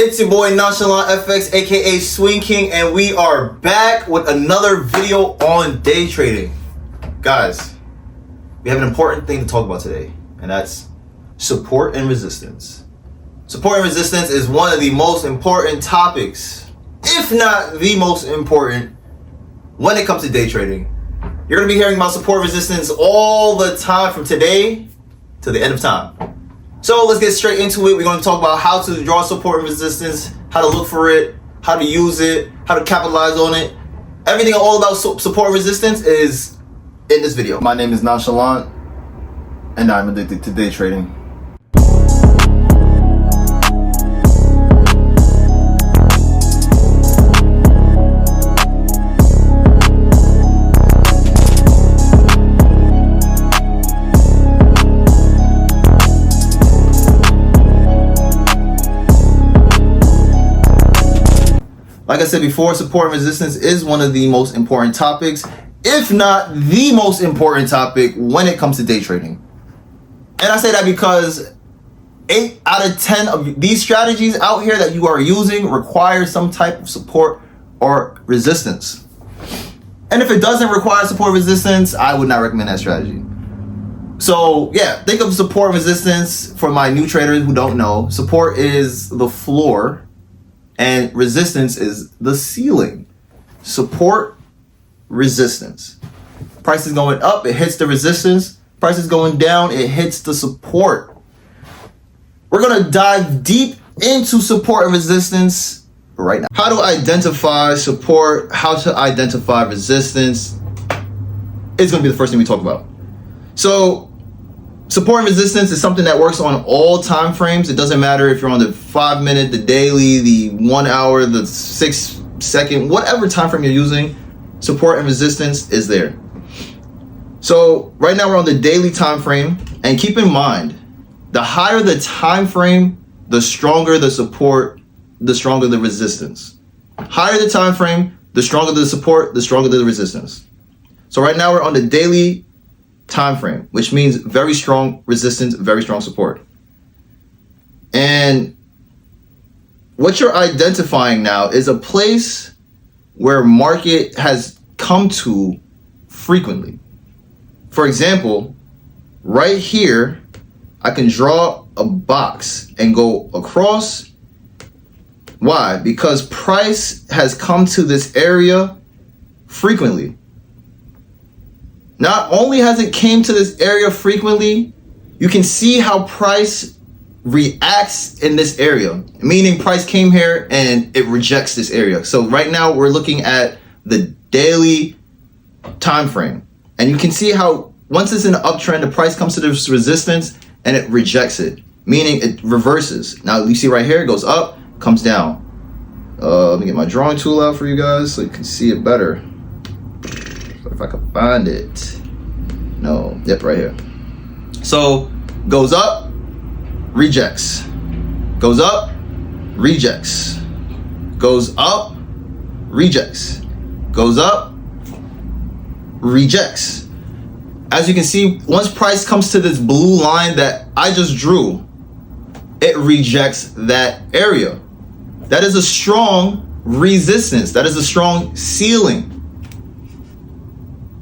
It's your boy Nonchalant FX, aka Swing King, and we are back with another video on day trading. Guys, we have an important thing to talk about today, and that's support and resistance. Support and resistance is one of the most important topics, if not the most important, when it comes to day trading. You're going to be hearing about support and resistance all the time from today to the end of time. So let's get straight into it. We're going to talk about how to draw support and resistance, how to look for it, how to use it, how to capitalize on it. Everything all about support and resistance is in this video. My name is Nonchalant, and I'm addicted to day trading. Like I said before, support and resistance is one of the most important topics, if not the most important topic when it comes to day trading. And I say that because 8 out of 10 of these strategies out here that you are using require some type of support or resistance. And if it doesn't require support or resistance, I would not recommend that strategy. So yeah, think of support and resistance for my new traders who don't know. Support is the floor, and resistance is the ceiling. Support, resistance. Price is going up, it hits the resistance. Price is going down, it hits the support. We're gonna dive deep into support and resistance right now. How to identify support, how to identify resistance is gonna be the first thing we talk about. So support and resistance is something that works on all time frames. It doesn't matter if you're on the 5 minute, the daily, the 1 hour, the 6 second, whatever time frame you're using, support and resistance is there. So right now we're on the daily time frame, and keep in mind, the higher the time frame, the stronger the support, the stronger the resistance. Higher the time frame, the stronger the support, the stronger the resistance. So right now we're on the daily time frame, which means very strong resistance, very strong support. And what you're identifying now is a place where market has come to frequently. For example, right here, I can draw a box and go across. Why? Because price has come to this area frequently. Not only has it came to this area frequently, you can see how price reacts in this area, meaning price came here and it rejects this area. So right now we're looking at the daily time frame, and you can see how once it's in an uptrend, the price comes to this resistance and it rejects it, meaning it reverses. Now you see right here, it goes up, comes down. Let me get my drawing tool out for you guys so you can see it better. If I can find it. No, yep, right here. So goes up, rejects. Goes up, rejects. Goes up, rejects. Goes up, rejects. As you can see, once price comes to this blue line that I just drew, it rejects that area. That is a strong resistance. That is a strong ceiling.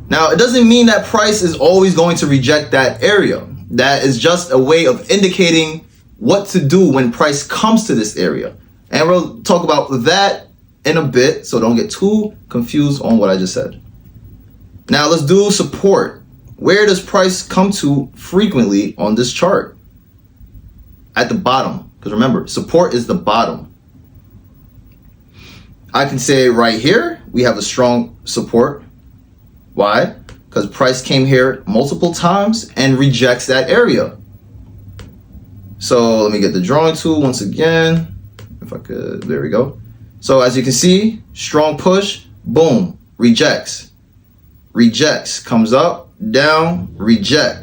Now, it doesn't mean that price is always going to reject that area. That is just a way of indicating what to do when price comes to this area. And we'll talk about that in a bit, so don't get too confused on what I just said. Now, let's do support. Where does price come to frequently on this chart? At the bottom, because remember, support is the bottom. I can say right here, we have a strong support. Why? Because price came here multiple times and rejects that area. So let me get the drawing tool once again. If I could, there we go. So as you can see, strong push, boom, rejects. Rejects, comes up, down, reject,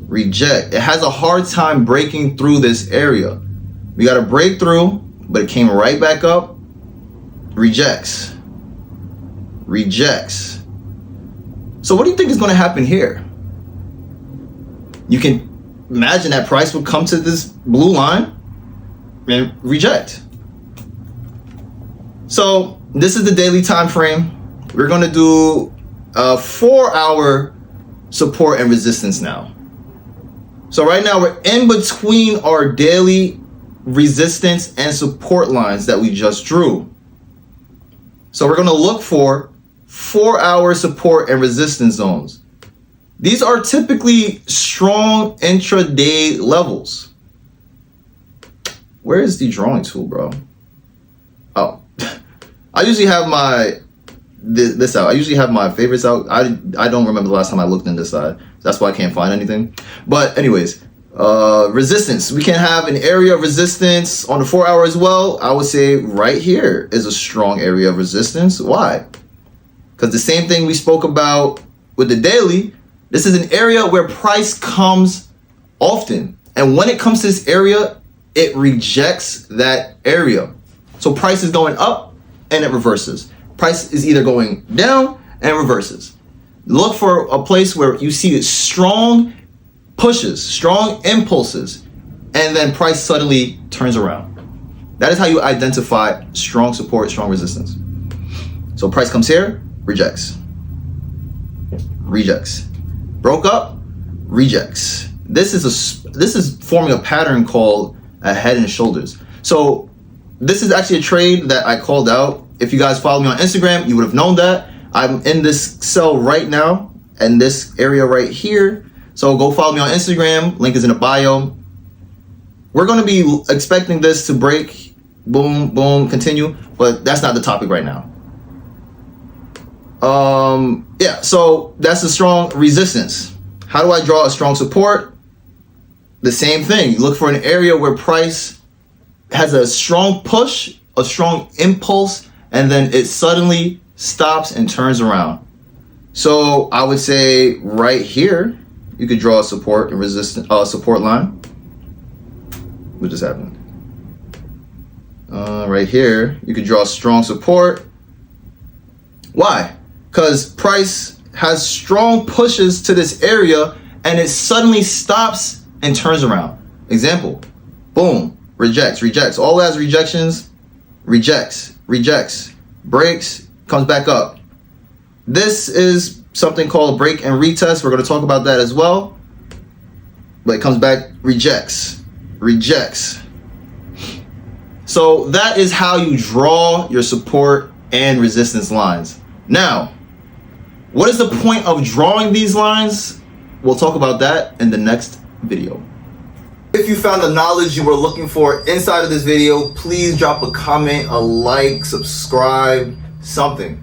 reject. It has a hard time breaking through this area. We got to break through, but it came right back up, rejects, rejects. So what do you think is going to happen here? You can imagine that price would come to this blue line and reject. So this is the daily time frame. We're going to do a 4-hour support and resistance now. So right now we're in between our daily resistance and support lines that we just drew. So we're going to look for 4-hour support and resistance zones. These are typically strong intraday levels. Where is the drawing tool, bro? Oh, I usually have this out. I usually have my favorites out. I don't remember the last time I looked in this side. That's why I can't find anything. But anyways, resistance. We can have an area of resistance on the 4-hour as well. I would say right here is a strong area of resistance. Why? Because the same thing we spoke about with the daily, this is an area where price comes often. And when it comes to this area, it rejects that area. So price is going up and it reverses. Price is either going down and reverses. Look for a place where you see strong pushes, strong impulses, and then price suddenly turns around. That is how you identify strong support, strong resistance. So price comes here, rejects. Rejects. Broke up, rejects. This is forming a pattern called a head and shoulders. So this is actually a trade that I called out. If you guys follow me on Instagram, you would have known that. I'm in this cell right now and this area right here. So go follow me on Instagram. Link is in the bio. We're going to be expecting this to break, boom, boom, continue, but that's not the topic right now. Yeah, so that's a strong resistance. How do I draw a strong support? The same thing. You look for an area where price has a strong push, a strong impulse, and then it suddenly stops and turns around. So I would say right here, you could draw a support and resistance, support line. What just happened? Right here, you could draw strong support. Why? Because price has strong pushes to this area and it suddenly stops and turns around. Example, boom, rejects, rejects. All has rejections, rejects, rejects, breaks, comes back up. This is something called break and retest. We're going to talk about that as well. But it comes back, rejects, rejects. So that is how you draw your support and resistance lines. Now, what is the point of drawing these lines? We'll talk about that in the next video. If you found the knowledge you were looking for inside of this video, please drop a comment, a like, subscribe, something.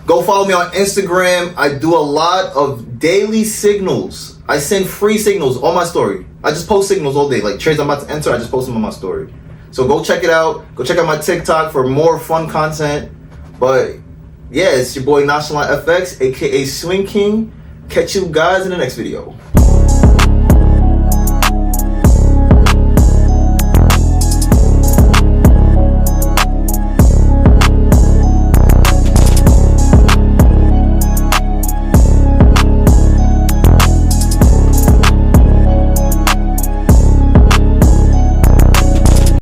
Go follow me on Instagram. I do a lot of daily signals. I send free signals on my story. I just post signals all day. Like trades I'm about to enter, I just post them on my story. So go check it out. Go check out my TikTok for more fun content. But yeah, it's your boy Nonchalant FX, aka Swing King. Catch you guys in the next video.